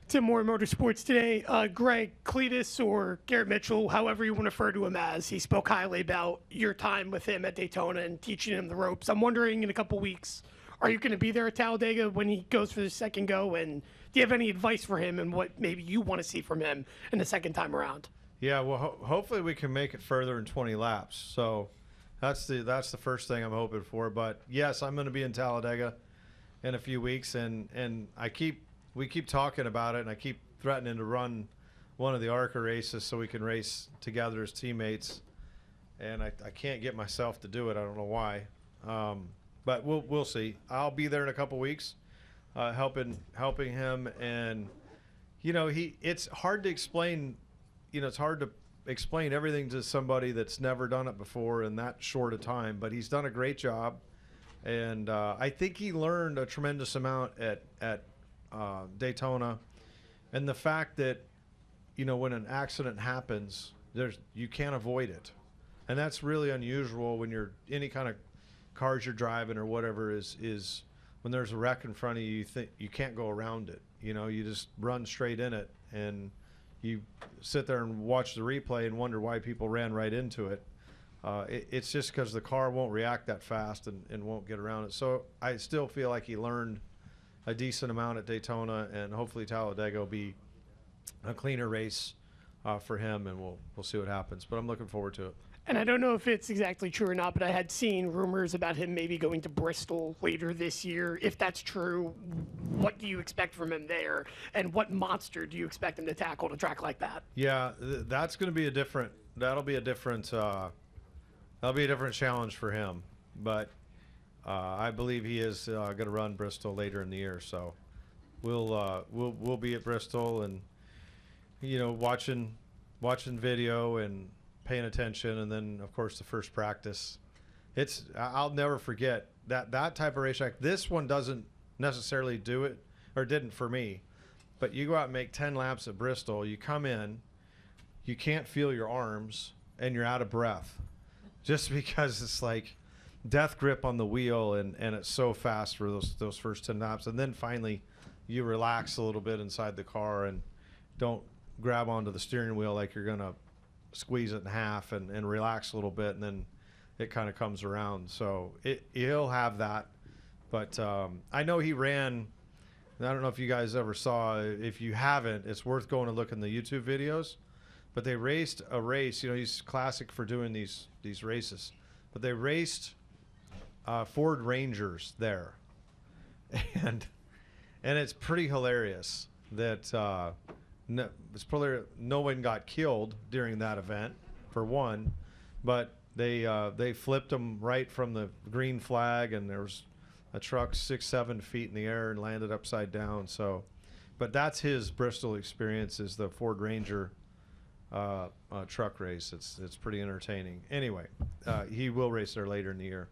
to More Motorsports today. Greg, Cleetus, or Garrett Mitchell, however you want to refer to him as, he spoke highly about your time with him at Daytona and teaching him the ropes. I'm wondering in a couple weeks, are you going to be there at Talladega when he goes for the second go? And do you have any advice for him and what maybe you want to see from him in the second time around? Yeah, well, hopefully we can make it further in 20 laps. So that's the first thing I'm hoping for. But yes, I'm going to be in Talladega in a few weeks, and we keep talking about it, and I keep threatening to run one of the ARCA races so we can race together as teammates. And I can't get myself to do it. I don't know why. But we'll see. I'll be there in a couple weeks, helping him. And it's hard to explain. It's hard to explain everything to somebody that's never done it before in that short a time. But he's done a great job, and I think he learned a tremendous amount at Daytona, and the fact that when an accident happens, you can't avoid it, and that's really unusual when you're any kind of cars you're driving or whatever is when there's a wreck in front of you. You think you can't go around it. You just run straight in it, and you sit there and watch the replay and wonder why people ran right into it. It's just because the car won't react that fast and won't get around it. So I still feel like he learned a decent amount at Daytona, and hopefully Talladega will be a cleaner race for him, and we'll see what happens. But I'm looking forward to it. And I don't know if it's exactly true or not, but I had seen rumors about him maybe going to Bristol later this year. If that's true, what do you expect from him there? And what monster do you expect him to tackle at a track like that? Yeah, that's going to be that'll be a different challenge for him. But I believe he is going to run Bristol later in the year. So we'll be at Bristol and, watching video and paying attention, and then of course the first practice. I'll never forget that type of racetrack. This one doesn't necessarily do it, or didn't for me, but you go out and make 10 laps at Bristol, you come in, you can't feel your arms, and you're out of breath just because it's like death grip on the wheel, and it's so fast for those first 10 laps, and then finally you relax a little bit inside the car and don't grab onto the steering wheel like you're gonna squeeze it in half and relax a little bit, and then it kind of comes around. So he'll have that. But I know he ran, I don't know if you guys ever saw, if you haven't, it's worth going to look in the YouTube videos, but they raced a race. He's classic for doing these races, but they raced Ford Rangers there, and it's pretty hilarious that no one got killed during that event, for one, but they flipped them right from the green flag, and there was a truck 6-7 feet in the air and landed upside down. So, but that's his Bristol experience, is the Ford Ranger truck race. It's pretty entertaining. Anyway, he will race there later in the year.